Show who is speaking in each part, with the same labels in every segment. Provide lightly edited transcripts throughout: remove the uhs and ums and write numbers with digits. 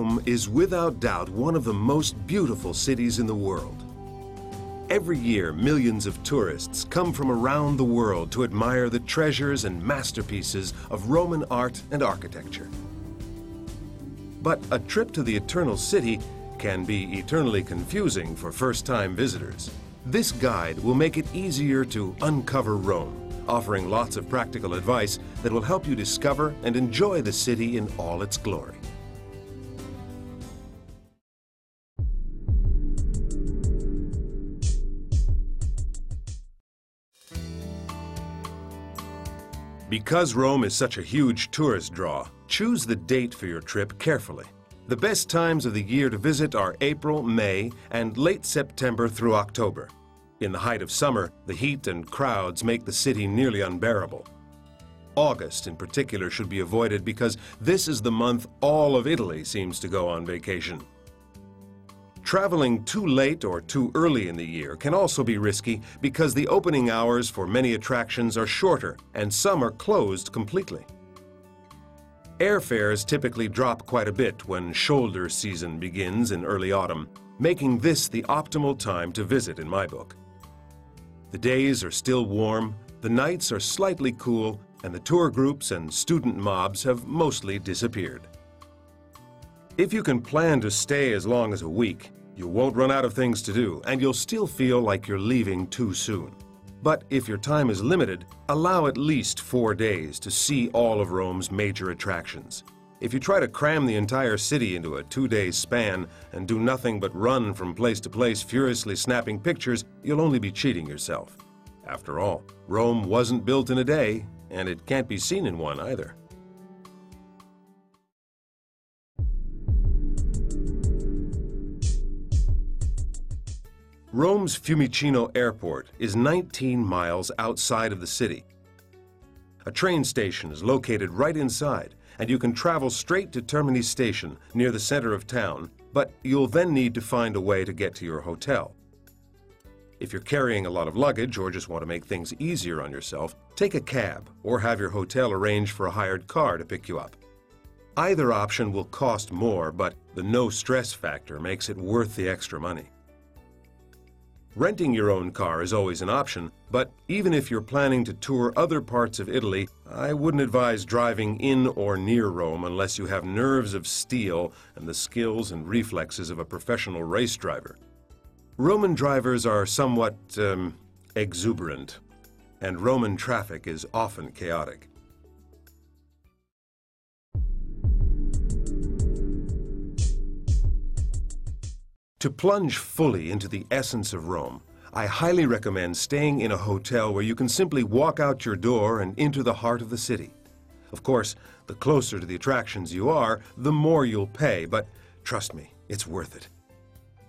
Speaker 1: Rome is without doubt one of the most beautiful cities in the world. Every year, millions of tourists come from around the world to admire the treasures and masterpieces of Roman art and architecture. But a trip to the Eternal City can be eternally confusing for first-time visitors. This guide will make it easier to uncover Rome, offering lots of practical advice that will help you discover and enjoy the city in all its glory. Because Rome is such a huge tourist draw, choose the date for your trip carefully. The best times of the year to visit are April, May, and late September through October. In the height of summer, the heat and crowds make the city nearly unbearable. August, in particular, should be avoided because this is the month all of Italy seems to go on vacation. Traveling too late or too early in the year can also be risky because the opening hours for many attractions are shorter and some are closed completely. Airfares typically drop quite a bit when shoulder season begins in early autumn, making this the optimal time to visit in my book. The days are still warm, the nights are slightly cool, and the tour groups and student mobs have mostly disappeared. If you can plan to stay as long as a week, you won't run out of things to do, and you'll still feel like you're leaving too soon. But if your time is limited, allow at least 4 days to see all of Rome's major attractions. If you try to cram the entire city into a 2-day span and do nothing but run from place to place furiously snapping pictures, you'll only be cheating yourself. After all, Rome wasn't built in a day, and it can't be seen in one either. Rome's Fiumicino Airport is 19 miles outside of the city. A train station is located right inside, and you can travel straight to Termini Station near the center of town, but you'll then need to find a way to get to your hotel. If you're carrying a lot of luggage or just want to make things easier on yourself, take a cab or have your hotel arrange for a hired car to pick you up. Either option will cost more, but the no-stress factor makes it worth the extra money. Renting your own car is always an option, but even if you're planning to tour other parts of Italy, I wouldn't advise driving in or near Rome unless you have nerves of steel and the skills and reflexes of a professional race driver. Roman drivers are somewhat exuberant, and Roman traffic is often chaotic. To plunge fully into the essence of Rome, I highly recommend staying in a hotel where you can simply walk out your door and into the heart of the city. Of course, the closer to the attractions you are, the more you'll pay, but trust me, it's worth it.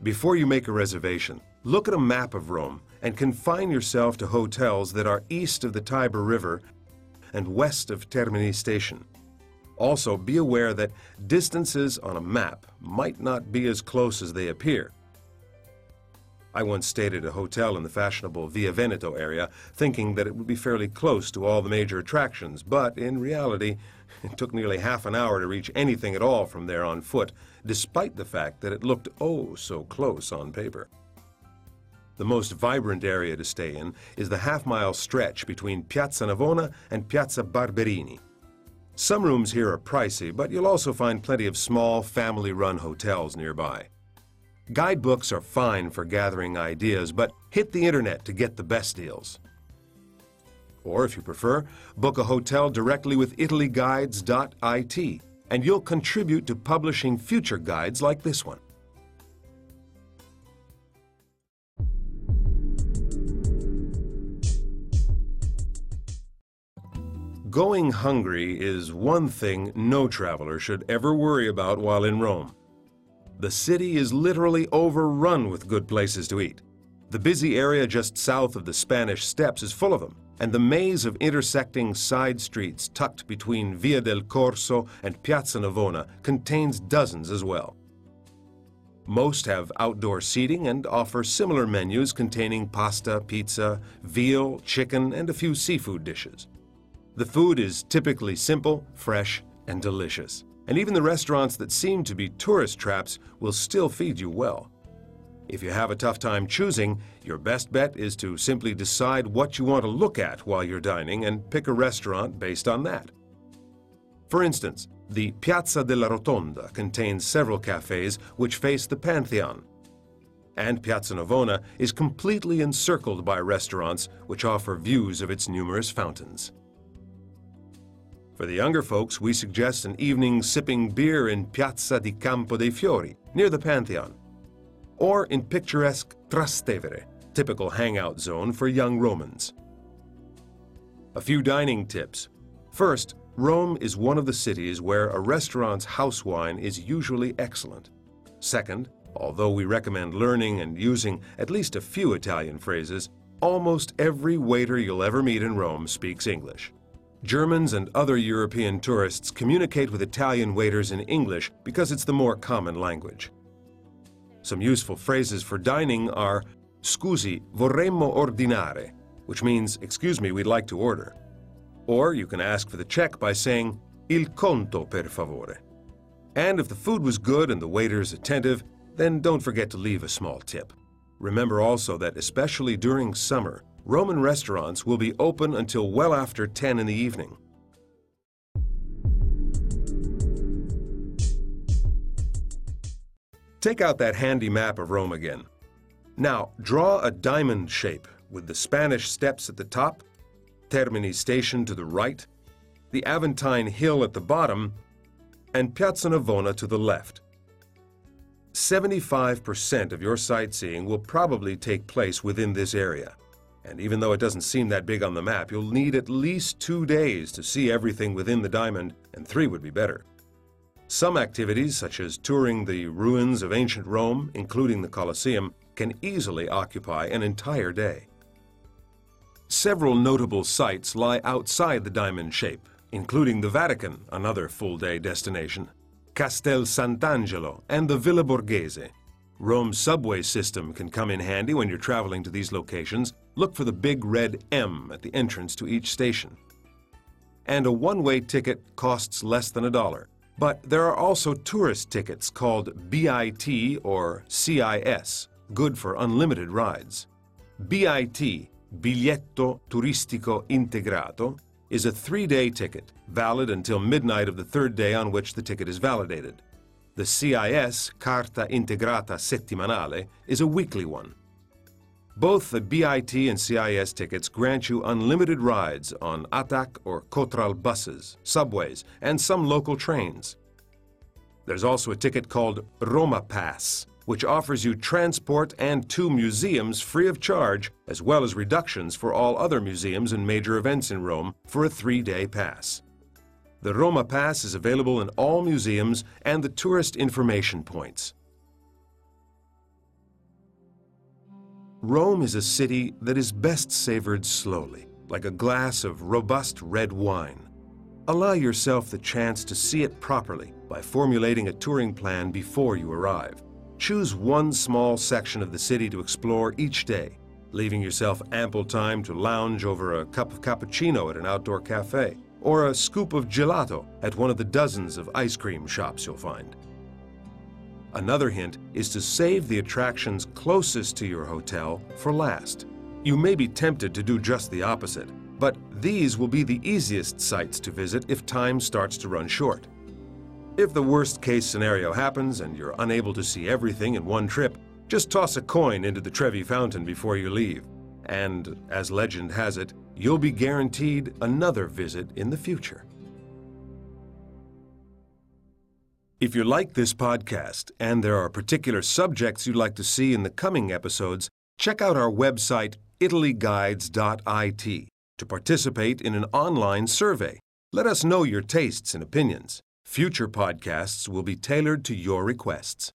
Speaker 1: Before you make a reservation, look at a map of Rome and confine yourself to hotels that are east of the Tiber River and west of Termini Station. Also, be aware that distances on a map might not be as close as they appear. I once stayed at a hotel in the fashionable Via Veneto area, thinking that it would be fairly close to all the major attractions, but in reality, it took nearly half an hour to reach anything at all from there on foot, despite the fact that it looked oh so close on paper. The most vibrant area to stay in is the half-mile stretch between Piazza Navona and Piazza Barberini. Some rooms here are pricey, but you'll also find plenty of small, family-run hotels nearby. Guidebooks are fine for gathering ideas, but hit the internet to get the best deals. Or, if you prefer, book a hotel directly with italyguides.it, and you'll contribute to publishing future guides like this one. Going hungry is one thing no traveler should ever worry about while in Rome. The city is literally overrun with good places to eat. The busy area just south of the Spanish Steps is full of them, and the maze of intersecting side streets tucked between Via del Corso and Piazza Navona contains dozens as well. Most have outdoor seating and offer similar menus containing pasta, pizza, veal, chicken, and a few seafood dishes. The food is typically simple, fresh, and delicious. And even the restaurants that seem to be tourist traps will still feed you well. If you have a tough time choosing, your best bet is to simply decide what you want to look at while you're dining and pick a restaurant based on that. For instance, the Piazza della Rotonda contains several cafes which face the Pantheon, and Piazza Navona is completely encircled by restaurants which offer views of its numerous fountains. For the younger folks, we suggest an evening sipping beer in Piazza di Campo dei Fiori, near the Pantheon, or in picturesque Trastevere, typical hangout zone for young Romans. A few dining tips. First, Rome is one of the cities where a restaurant's house wine is usually excellent. Second, although we recommend learning and using at least a few Italian phrases, almost every waiter you'll ever meet in Rome speaks English. Germans and other European tourists communicate with Italian waiters in English because it's the more common language. Some useful phrases for dining are "Scusi, vorremmo ordinare," which means, "Excuse me, we'd like to order." Or you can ask for the check by saying, "Il conto, per favore." And if the food was good and the waiter's attentive, then don't forget to leave a small tip. Remember also that especially during summer, Roman restaurants will be open until well after 10 in the evening. Take out that handy map of Rome again. Now, draw a diamond shape with the Spanish Steps at the top, Termini Station to the right, the Aventine Hill at the bottom, and Piazza Navona to the left. 75% of your sightseeing will probably take place within this area. And even though it doesn't seem that big on the map, you'll need at least 2 days to see everything within the diamond, and 3 would be better. Some activities, such as touring the ruins of ancient Rome, including the Colosseum, can easily occupy an entire day. Several notable sites lie outside the diamond shape, including the Vatican, another full-day destination, Castel Sant'Angelo, and the Villa Borghese. Rome's subway system can come in handy when you're traveling to these locations. Look for the big red M at the entrance to each station. And a one-way ticket costs less than $1. But there are also tourist tickets called BIT or CIS, good for unlimited rides. BIT, Biglietto Turistico Integrato, is a 3-day ticket, valid until midnight of the 3rd day on which the ticket is validated. The CIS, Carta Integrata Settimanale, is a weekly one. Both the BIT and CIS tickets grant you unlimited rides on ATAC or Cotral buses, subways, and some local trains. There's also a ticket called Roma Pass, which offers you transport and 2 museums free of charge, as well as reductions for all other museums and major events in Rome for a 3-day pass. The Roma Pass is available in all museums and the tourist information points. Rome is a city that is best savored slowly, like a glass of robust red wine. Allow yourself the chance to see it properly by formulating a touring plan before you arrive. Choose one small section of the city to explore each day, leaving yourself ample time to lounge over a cup of cappuccino at an outdoor cafe, or a scoop of gelato at one of the dozens of ice cream shops you'll find. Another hint is to save the attractions closest to your hotel for last. You may be tempted to do just the opposite, but these will be the easiest sites to visit if time starts to run short. If the worst-case scenario happens and you're unable to see everything in one trip, just toss a coin into the Trevi Fountain before you leave. And, as legend has it, you'll be guaranteed another visit in the future. If you like this podcast and there are particular subjects you'd like to see in the coming episodes, check out our website italyguides.it to participate in an online survey. Let us know your tastes and opinions. Future podcasts will be tailored to your requests.